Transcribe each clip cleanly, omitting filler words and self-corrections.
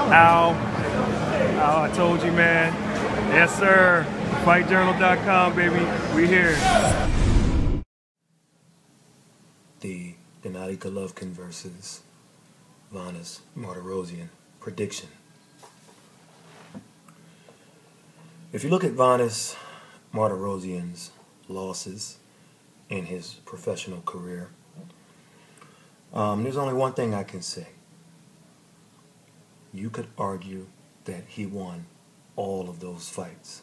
Al, Al, I told you, man. Yes, sir. FightJournal.com, baby. We here. The GENNADY Golovkin versus VANES Martirosyan prediction. If you look at VANES Martirosyan's losses in his professional career, there's only one thing I can say. You could argue that he won all of those fights.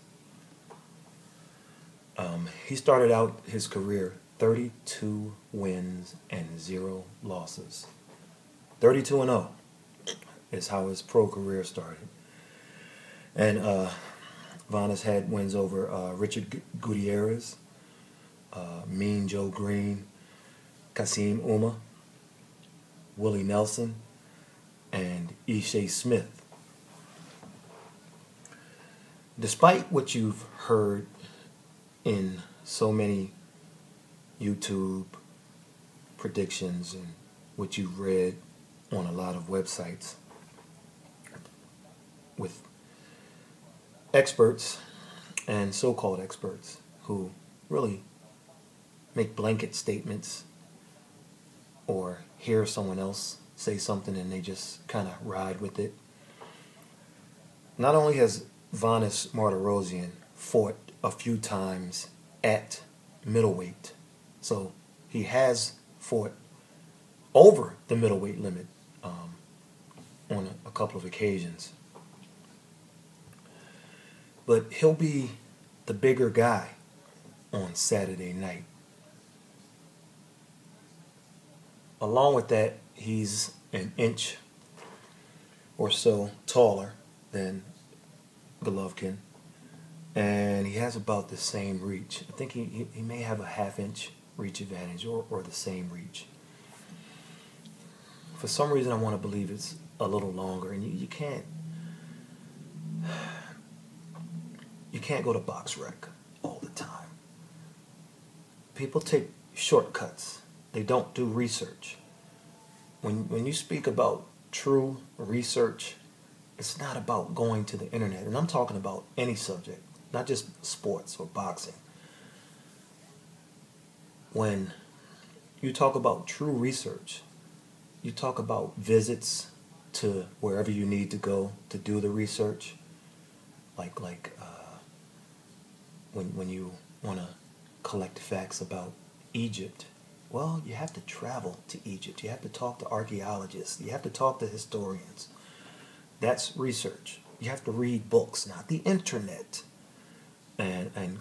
He started out his career 32 wins and 0 losses. 32-0 is how his pro career started. And VANES had wins over Richard Gutierrez, Mean Joe Green, Kasim Uma, Willie Nelson, and Ishe Smith. Despite what you've heard in so many YouTube predictions and what you've read on a lot of websites with experts and so-called experts who really make blanket statements or hear someone else say something and they just kind of ride with it. Not only has VANES Martirosyan fought a few times at middleweight, so he has fought over the middleweight limit on a couple of occasions. But he'll be the bigger guy on Saturday night. Along with that, he's an inch or so taller than Golovkin, and he has about the same reach. I think he may have a half-inch reach advantage or the same reach. For some reason, I want to believe it's a little longer, and you can't go to BoxRec all the time. People take shortcuts. They don't do research. When you speak about true research, it's not about going to the internet. And I'm talking about any subject, not just sports or boxing. When you talk about true research, you talk about visits to wherever you need to go to do the research. Like when you want to collect facts about Egypt, well, you have to travel to Egypt. You have to talk to archaeologists. You have to talk to historians. That's research. You have to read books, not the internet, and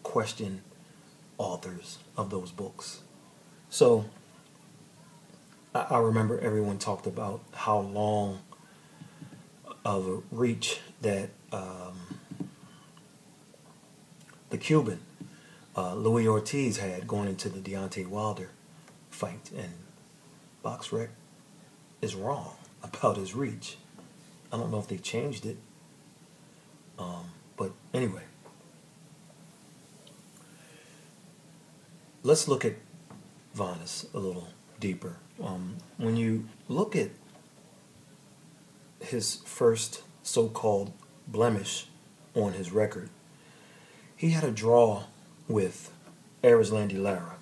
question authors of those books. So I remember everyone talked about how long of a reach that the Cuban Louis Ortiz had going into the Deontay Wilder fight, and BoxRec is wrong about his reach. I don't know if they changed it, but anyway, let's look at VANES a little deeper. When you look at his first so-called blemish on his record, he had a draw with Erislandy Lara.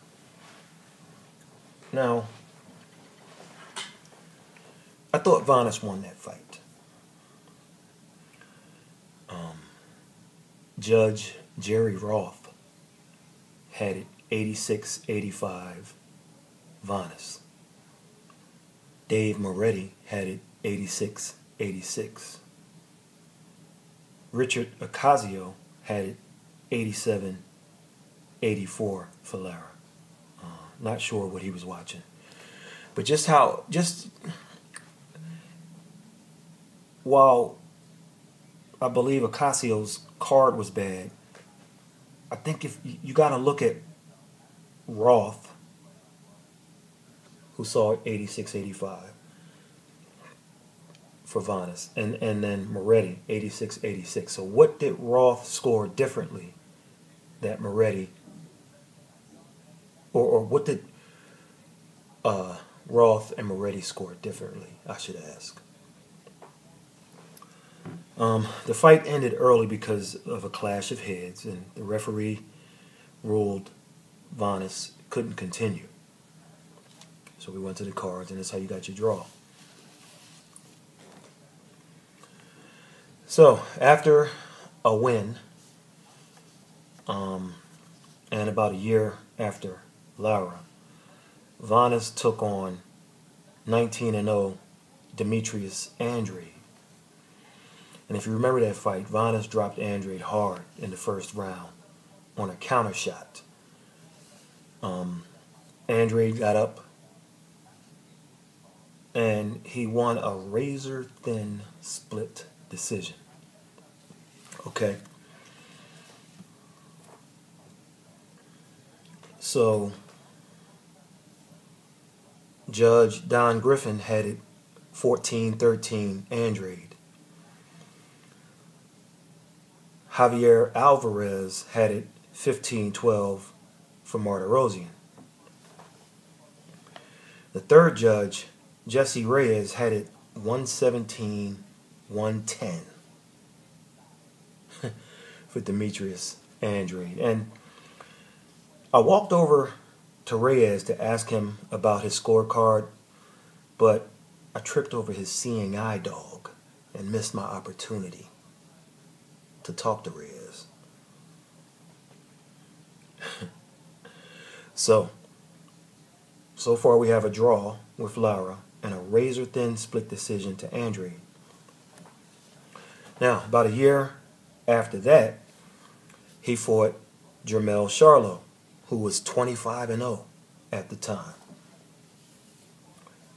Now, I thought VANES won that fight. Judge Jerry Roth had it 86-85 VANES. Dave Moretti had it 86-86. Richard Ocasio had it 87-84 for Lara. Not sure what he was watching. But while I believe Ocasio's card was bad, I think if you got to look at Roth, who saw it 86-85 for VANES, and then Moretti 86-86. So what did Roth score differently that Moretti, or what did Roth and Moretti score differently, I should ask? The fight ended early because of a clash of heads, and the referee ruled VANES couldn't continue. So we went to the cards, and that's how you got your draw. So after a win, and about a year after Lara, VANES took on 19-0 Demetrius Andrade. And if you remember that fight, VANES dropped Andrade hard in the first round on a counter shot. Andrade got up and he won a razor-thin split decision. Okay. So Judge Don Griffin had it 14-13 Andrade. Javier Alvarez had it 15-12 for Martirosyan. The third judge, Jesse Reyes, had it 117-110 for Demetrius Andrade. And I walked over to Reyes to ask him about his scorecard, but I tripped over his seeing eye dog and missed my opportunity to talk to Reyes. So far we have a draw with Lara and a razor-thin split decision to Andrade. Now, about a year after that, he fought Jermell Charlo, who was 25-0 at the time.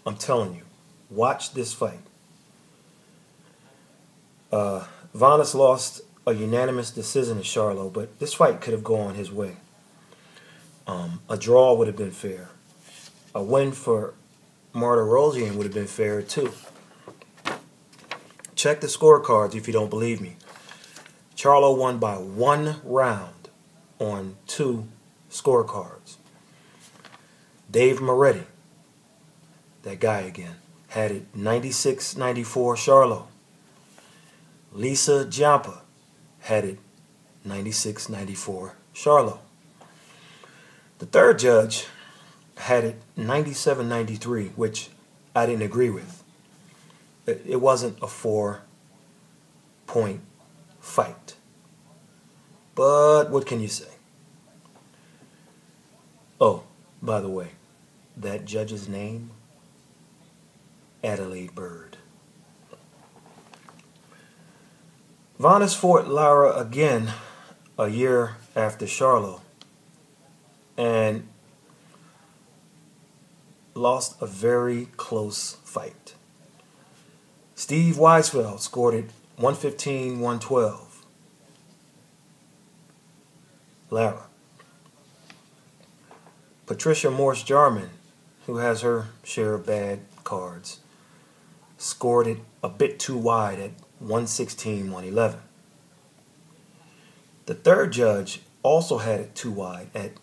I'm telling you, watch this fight. VANES lost a unanimous decision to Charlo, but this fight could have gone his way. A draw would have been fair. A win for Martirosyan would have been fair too. Check the scorecards if you don't believe me. Charlo won by 1 round on 2 scorecards. Dave Moretti, that guy again, had it 96-94 Charlo. Lisa Giampa had it 96-94 Charlo. The third judge had it 97-93, which I didn't agree with. It wasn't a 4-point fight. But what can you say? Oh, by the way, that judge's name? Adelaide Bird. VANES fought Lara again a year after Charlo and lost a very close fight. Steve Weisfeld scored it 115-112. Lara. Patricia Morse-Jarman, who has her share of bad cards, scored it a bit too wide at 116-111. The third judge also had it too wide at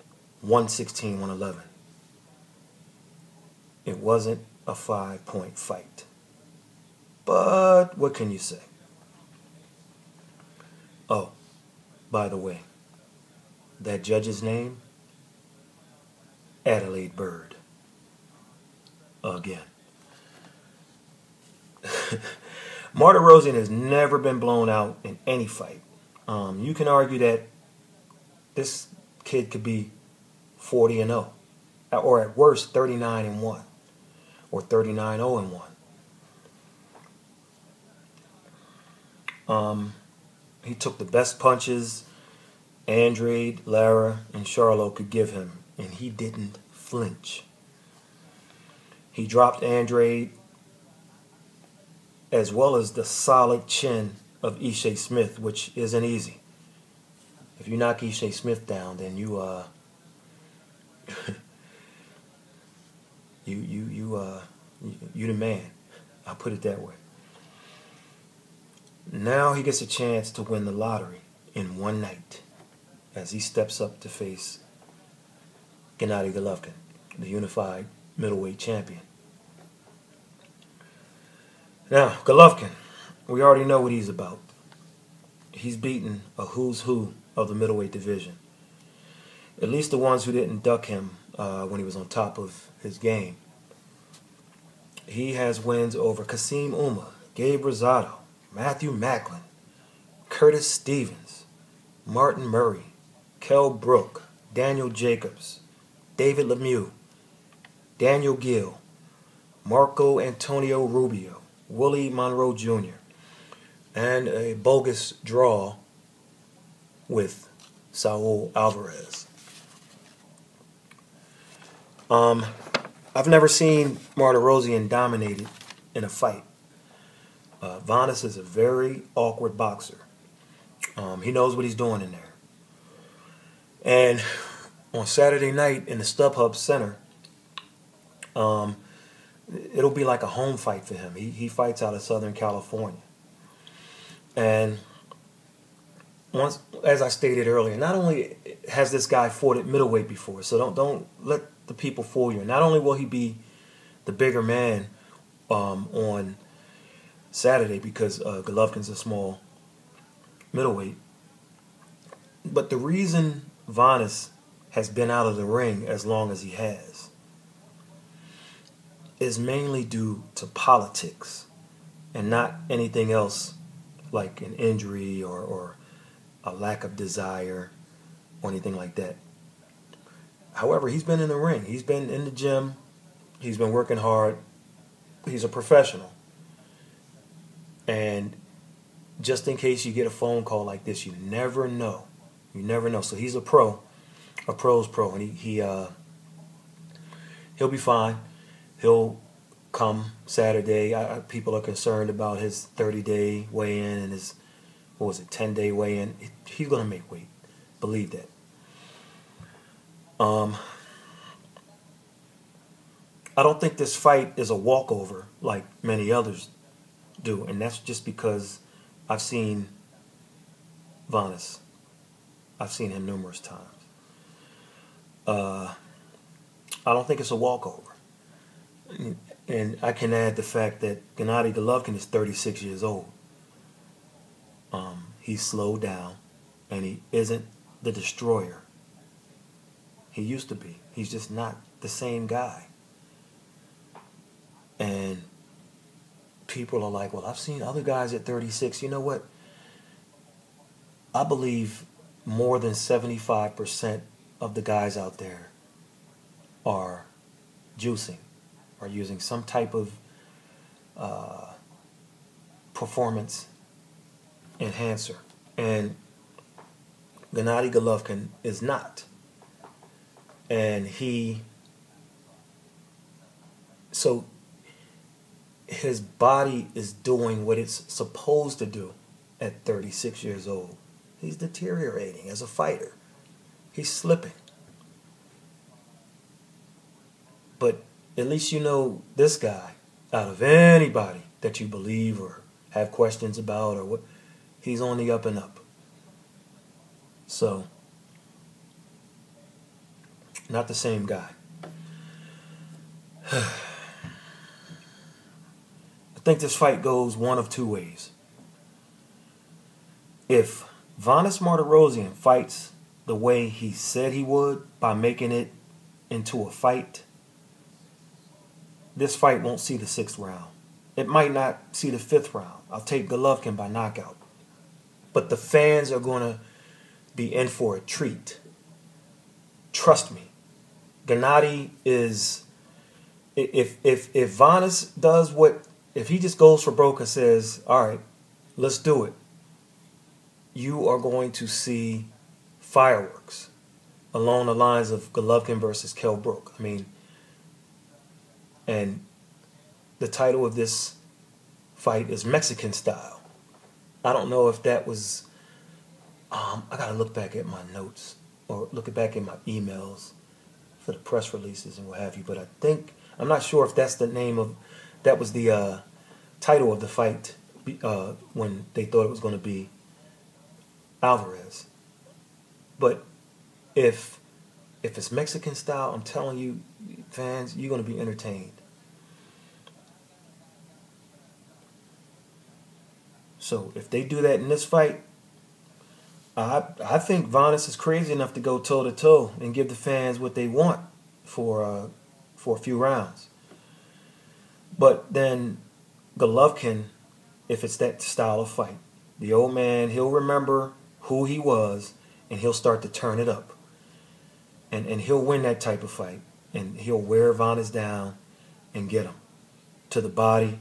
116-111. It wasn't a 5-point fight. But what can you say? Oh, by the way, that judge's name? Adelaide Bird. Again. Martirosyan has never been blown out in any fight. You can argue that this kid could be 40-0, or at worst 39-1, or 39-0-1. He took the best punches Andrade, Lara, and Charlo could give him, and he didn't flinch. He dropped Andrade as well as the solid chin of Ishe Smith, which isn't easy. If you knock Ishe Smith down, then you the man. I'll put it that way. Now he gets a chance to win the lottery in one night as he steps up to face GENNADY GOLOVKIN, the unified middleweight champion. Now, Golovkin, we already know what he's about. he's beaten a who's who of the middleweight division. At least the ones who didn't duck him when he was on top of his game. He has wins over Kasim Uma, Gabe Rosado, Matthew Macklin, Curtis Stevens, Martin Murray, Kell Brook, Daniel Jacobs, David Lemieux, Daniel Gill, Marco Antonio Rubio, Willie Monroe Jr., and a bogus draw with Saul Alvarez. I've never seen Martirosyan dominated in a fight. Vanes is a very awkward boxer. He knows what he's doing in there. And on Saturday night in the StubHub Center, it'll be like a home fight for him. He fights out of Southern California. And once, as I stated earlier, not only has this guy fought at middleweight before, so don't let the people fool you. Not only will he be the bigger man on Saturday because Golovkin's a small middleweight, but the reason Vanes has been out of the ring as long as he has is mainly due to politics and not anything else like an injury or a lack of desire or anything like that. However, he's been in the ring. He's been in the gym. He's been working hard. He's a professional. And just in case you get a phone call like this, you never know. You never know. So he's a pro. A pro's pro. And he'll be fine. He'll come Saturday. People are concerned about his 30-day weigh-in and his, 10-day weigh-in. He's going to make weight. Believe that. I don't think this fight is a walkover like many others do, and that's just because I've seen Vanes. I've seen him numerous times. I don't think it's a walkover. And I can add the fact that GENNADY Golovkin is 36 years old. He's slowed down, and he isn't the destroyer he used to be. He's just not the same guy. And people are like, well, I've seen other guys at 36. You know what? I believe more than 75% of the guys out there are juicing, are using some type of performance enhancer. And GENNADY Golovkin is not. And so his body is doing what it's supposed to do at 36 years old. He's deteriorating as a fighter. He's slipping. But at least you know this guy, out of anybody that you believe or have questions about or what, he's on the up and up. So, not the same guy. I think this fight goes one of two ways. If Vanes Martirosyan fights the way he said he would by making it into a fight, this fight won't see the 6th round. It might not see the 5th round. I'll take Golovkin by knockout. But the fans are going to be in for a treat. Trust me. GENNADY is, if Vanes does what, if he just goes for broke and says, all right, let's do it, you are going to see fireworks along the lines of Golovkin versus Kell Brook. I mean, and the title of this fight is Mexican Style. I don't know if that was, I got to look back at my notes or look back at my emails for the press releases and what have you, but I think, I'm not sure if that's the name of, that was the title of the fight when they thought it was going to be Alvarez. But if it's Mexican Style, I'm telling you, fans, you're going to be entertained. So if they do that in this fight, I think Vanes is crazy enough to go toe to toe and give the fans what they want for a few rounds. But then Golovkin, if it's that style of fight, the old man, he'll remember who he was and he'll start to turn it up. And he'll win that type of fight. And he'll wear Vanes down and get him to the body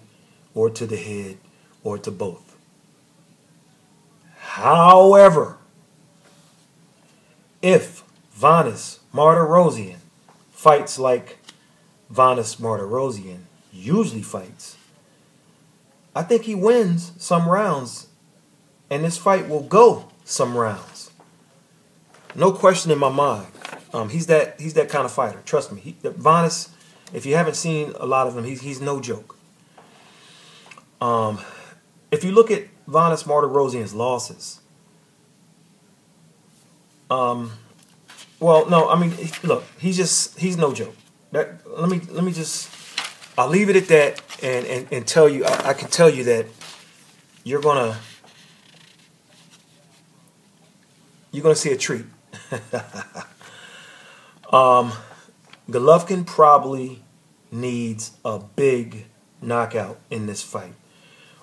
or to the head or to both. However, if Vanes Martirosyan fights like Vanes Martirosyan usually fights, I think he wins some rounds, and this fight will go some rounds. No question in my mind. He's that kind of fighter. Trust me. Vanes, if you haven't seen a lot of him, he's no joke. If you look at Vanes Martirosyan's losses, well, no, I mean, look, he's no joke. Let me just, I'll leave it at that and tell you, I can tell you that you're gonna see a treat. Golovkin probably needs a big knockout in this fight,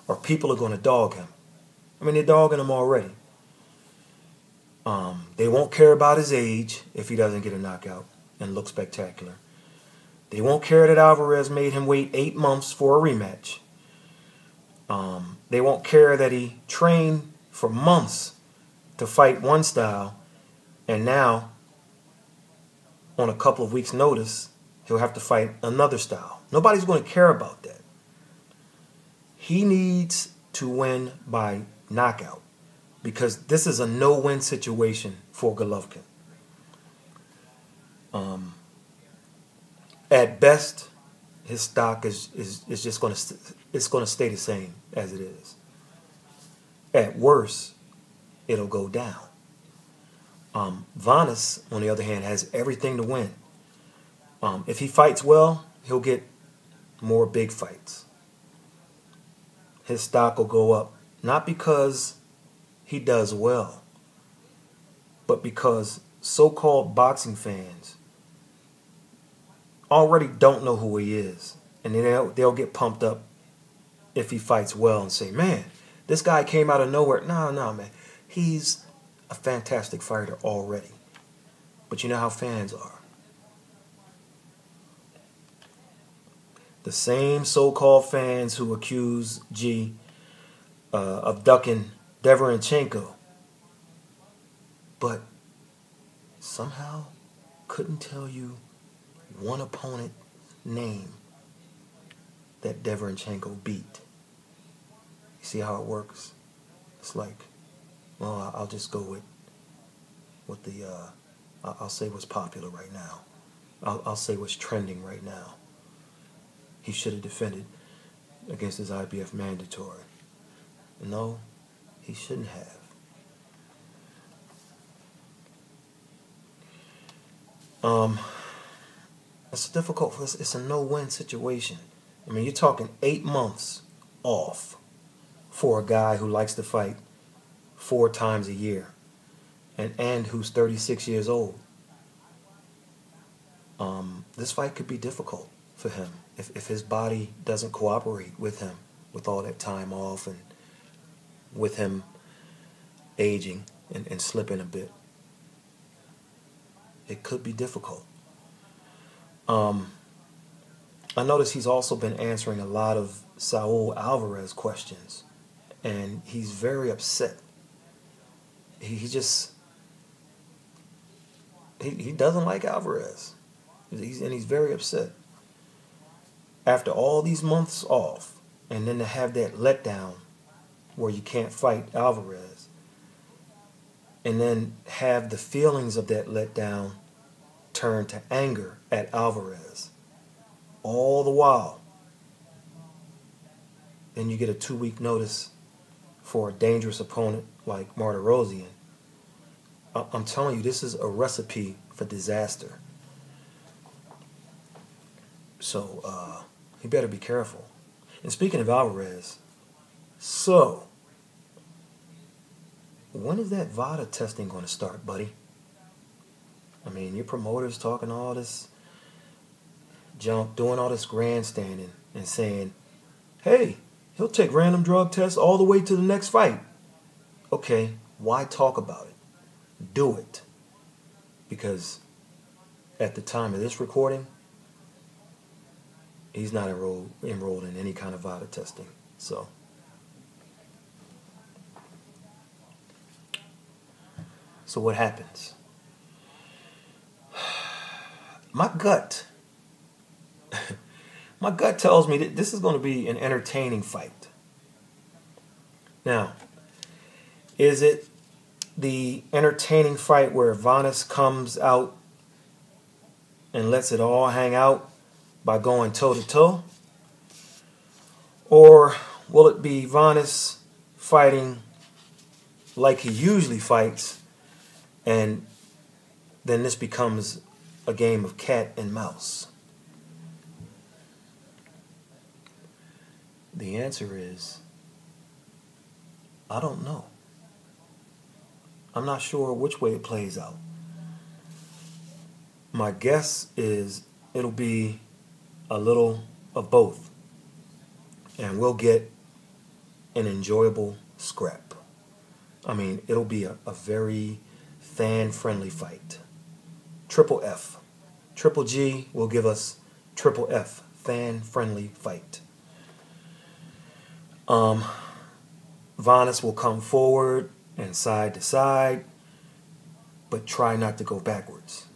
or people are going to dog him. I mean, they're dogging him already. They won't care about his age if he doesn't get a knockout and look spectacular. They won't care that Alvarez made him wait 8 months for a rematch. They won't care that he trained for months to fight one style, and now, on a couple of weeks' notice, he'll have to fight another style. Nobody's going to care about that. He needs to win by knockout, because this is a no-win situation for Golovkin. At best, his stock is just going to stay the same as it is. At worst, it'll go down. Vanes, on the other hand, has everything to win. If he fights well, he'll get more big fights. His stock will go up, not because he does well, but because so-called boxing fans already don't know who he is, and then they'll get pumped up if he fights well and say, man, this guy came out of nowhere. No, man, he's a fantastic fighter already. But you know how fans are. The same so-called fans who accuse G of ducking Deverenchenko, but somehow couldn't tell you one opponent name that Deverenchenko beat. You see how it works? It's like, well, I'll just go with the, I'll say what's popular right now. I'll say what's trending right now. He should have defended against his IBF mandatory. No, he shouldn't have. It's difficult. It's a no-win situation. I mean, you're talking 8 months off for a guy who likes to fight 4 times a year and who's 36 years old. This fight could be difficult for him if his body doesn't cooperate with him with all that time off and with him aging and slipping a bit. It could be difficult. I notice he's also been answering a lot of Saul Alvarez questions, and he's very upset. He doesn't like Alvarez. He's very upset. After all these months off, and then to have that letdown where you can't fight Alvarez, and then have the feelings of that letdown turn to anger at Alvarez, all the while. Then you get a 2-week notice for a dangerous opponent like Martirosyan. I'm telling you, this is a recipe for disaster. So, he better be careful. And speaking of Alvarez, so, when is that VADA testing going to start, buddy? I mean, your promoter's talking all this jump, doing all this grandstanding and saying, hey, he'll take random drug tests all the way to the next fight. Okay, why talk about it? Do it. Because at the time of this recording, he's not enrolled in any kind of VADA testing. So what happens? My gut tells me that this is going to be an entertaining fight. Now, is it the entertaining fight where Vanes comes out and lets it all hang out by going toe-to-toe? Or will it be Vanes fighting like he usually fights, and then this becomes a game of cat and mouse? The answer is, I don't know. I'm not sure which way it plays out. My guess is it'll be a little of both, and we'll get an enjoyable scrap. I mean, it'll be a very fan-friendly fight. Triple F. Triple G will give us triple F. Fan-friendly fight. Vanes will come forward and side to side, but try not to go backwards.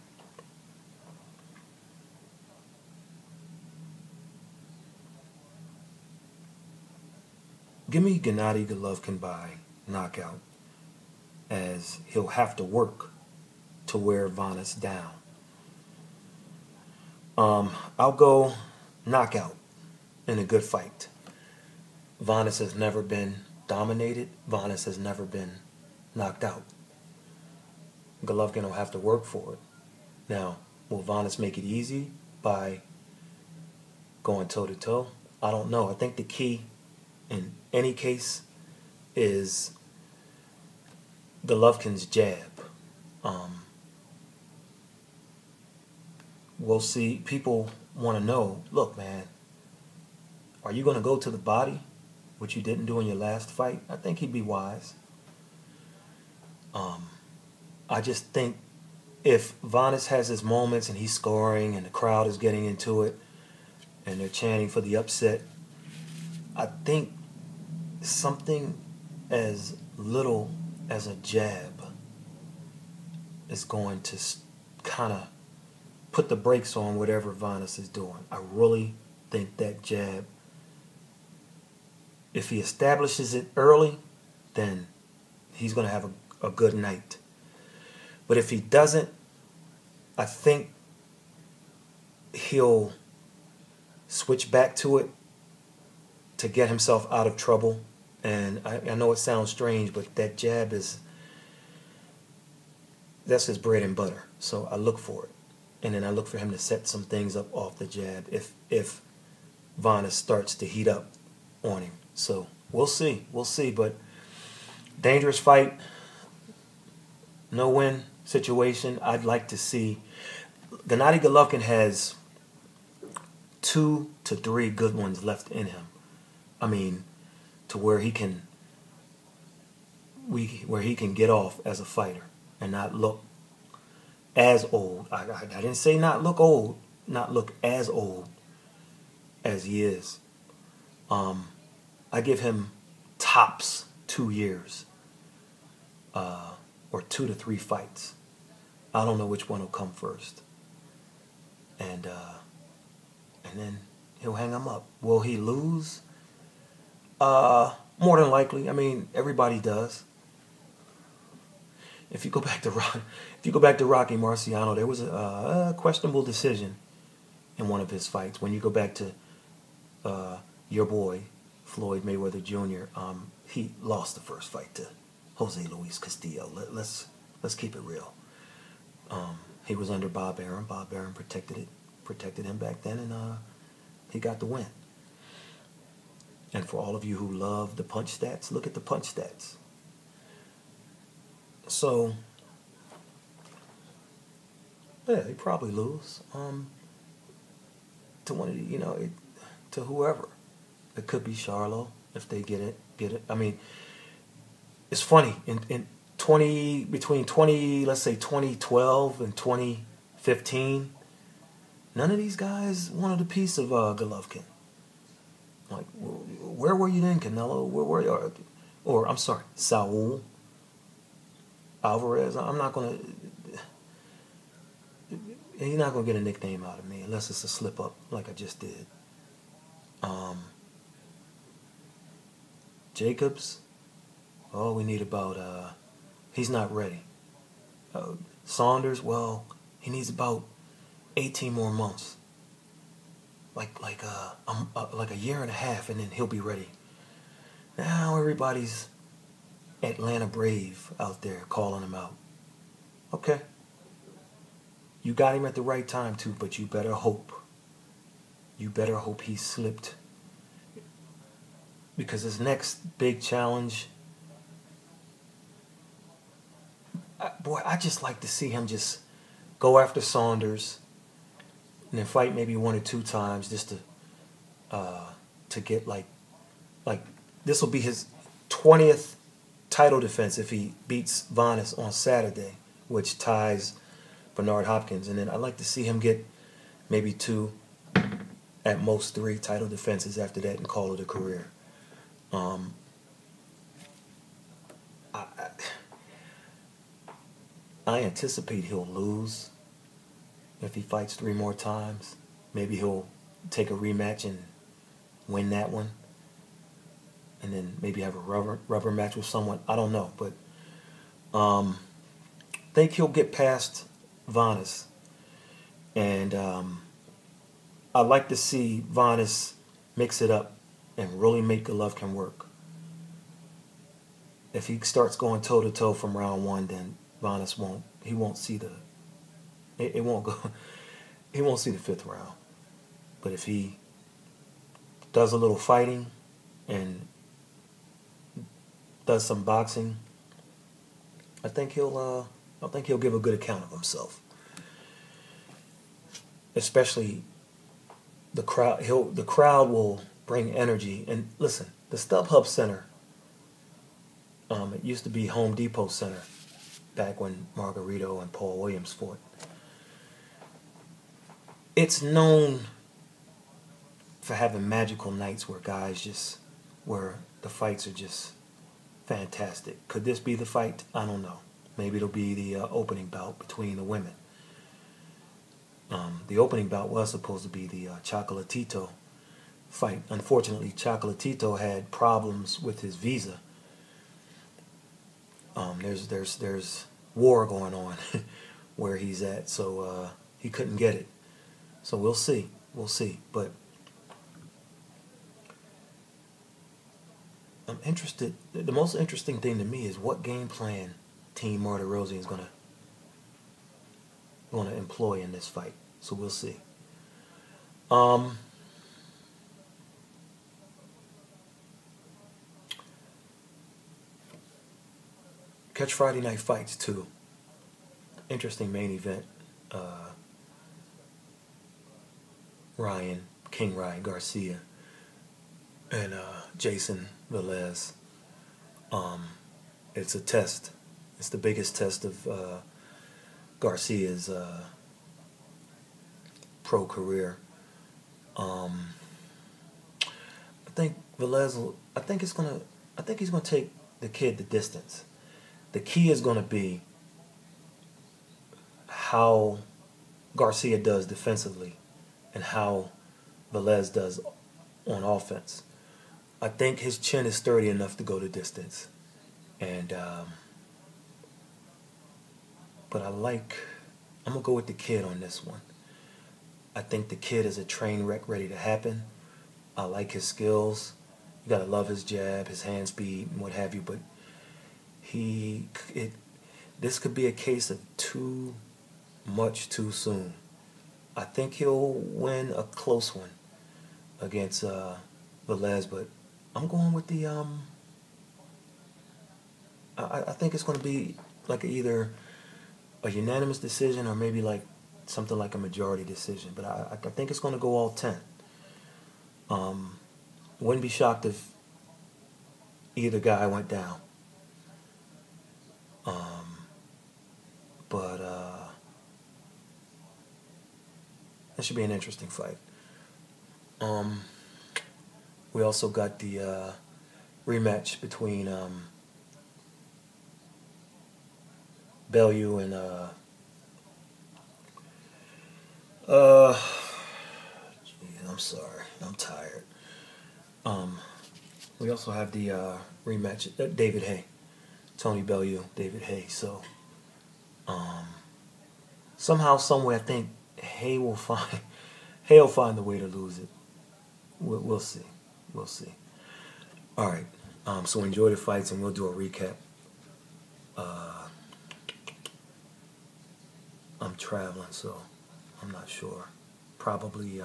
Give me Gennady Golovkin by knockout, as he'll have to work to wear Vanes down. I'll go knockout in a good fight. Vanes has never been dominated. Vanes has never been knocked out. Golovkin will have to work for it. Now, will Vanes make it easy by going toe-to-toe? I don't know. I think the key in any case is Golovkin's jab. We'll see. People want to know, look, man, are you going to go to the body, which you didn't do in your last fight? I think he'd be wise. I just think if Vanes has his moments and he's scoring and the crowd is getting into it and they're chanting for the upset, I think something as little as a jab is going to kind of put the brakes on whatever Vanes is doing. I really think that jab, if he establishes it early, then he's going to have a good night. But if he doesn't, I think he'll switch back to it to get himself out of trouble. And I know it sounds strange, but that jab that's his bread and butter. So I look for it. And then I look for him to set some things up off the jab if Vanes starts to heat up on him. So we'll see. We'll see. But dangerous fight. No win situation. I'd like to see. Gennady Golovkin has 2 to 3 good ones left in him. I mean, to where he can get off as a fighter and not look as old. I didn't say not look old, not look as old as he is. I give him tops 2 years, or 2 to 3 fights. I don't know which one will come first, and then he'll hang him up. Will he lose? More than likely. I mean, everybody does. If you go back to Rocky Marciano, there was a questionable decision in one of his fights. When you go back to your boy Floyd Mayweather Jr., he lost the first fight to Jose Luis Castillo. Let's keep it real. He was under Bob Arum. Bob Arum protected him back then, and he got the win. And for all of you who love the punch stats, look at the punch stats. So yeah, he probably lose. To one of the, to whoever. It could be Charlo if they get it. I mean, it's funny in 20 between 20 let's say 2012 and 2015. None of these guys wanted a piece of Golovkin. Like, where were you then, Canelo? Where were you? Or I'm sorry, Saul Alvarez. I'm not gonna. You're not gonna get a nickname out of me unless it's a slip up, like I just did. Jacobs. Oh, we need about. He's not ready. Saunders. Well, he needs about 18 more months. Like a year and a half, and then he'll be ready. Now everybody's Atlanta Brave out there calling him out. Okay. You got him at the right time too, but you better hope. You better hope he slipped. Because his next big challenge, I just like to see him just go after Saunders and then fight maybe 1 or 2 times just to get like this will be his 20th title defense if he beats VANES on Saturday, which ties Bernard Hopkins, and then I'd like to see him get maybe 2, at most 3 title defenses after that and call it a career. I anticipate he'll lose if he fights 3 more times. Maybe he'll take a rematch and win that one, and then maybe have a rubber match with someone. I don't know, but think he'll get past VANES, and I'd like to see VANES mix it up and really make Golovkin work. If he starts going toe to toe from round 1, then VANES won't see the it won't go he won't see the 5th round. But if he does a little fighting and does some boxing, I think he'll give a good account of himself. Especially the crowd. The crowd will bring energy. And listen, the StubHub Center. It used to be Home Depot Center back when Margarito and Paul Williams fought. It's known for having magical nights where where the fights are just fantastic. Could this be the fight? I don't know. Maybe it'll be the opening bout between the women. The opening bout was supposed to be the Chocolatito fight. Unfortunately, Chocolatito had problems with his visa. There's war going on where he's at, so he couldn't get it. So we'll see, But I'm interested. The most interesting thing to me is what game plan Team Martirosyan is gonna employ in this fight. So we'll see. Catch Friday night fights too. Interesting main event. King Ryan Garcia and Jason Velez. It's a test. It's the biggest test of Garcia's pro career. I think Velez. I think he's gonna take the kid the distance. The key is gonna be how Garcia does defensively and how Velez does on offense. I think his chin is sturdy enough to go the distance, and but I'm gonna go with the kid on this one. I think the kid is a train wreck ready to happen. I like his skills. You gotta love his jab, his hand speed, and what have you. But this could be a case of too much too soon. I think he'll win a close one against Velez, but I'm going with the I think it's going to be like either a unanimous decision or maybe like something like a majority decision. But I think it's going to go all 10. Wouldn't be shocked if either guy went down. But that should be an interesting fight. We also got the rematch between Bellew and geez, I'm sorry, I'm tired. We also have the rematch, David Haye, Tony Bellew, David Haye. So somehow, someway, I think Haye will find the way to lose it. We'll see. We'll see. All right. So enjoy the fights, and we'll do a recap. I'm traveling, so I'm not sure. Probably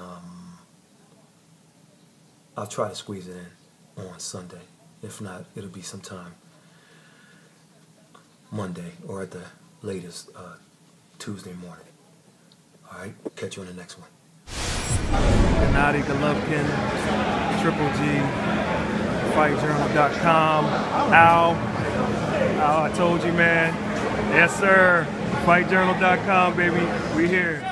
I'll try to squeeze it in on Sunday. If not, it'll be sometime Monday or at the latest Tuesday morning. All right, catch you on the next one. GENNADY GOLOVKIN, Triple G, FightJournal.com. Al, I told you, man. Yes, sir. FightJournal.com, baby. We here.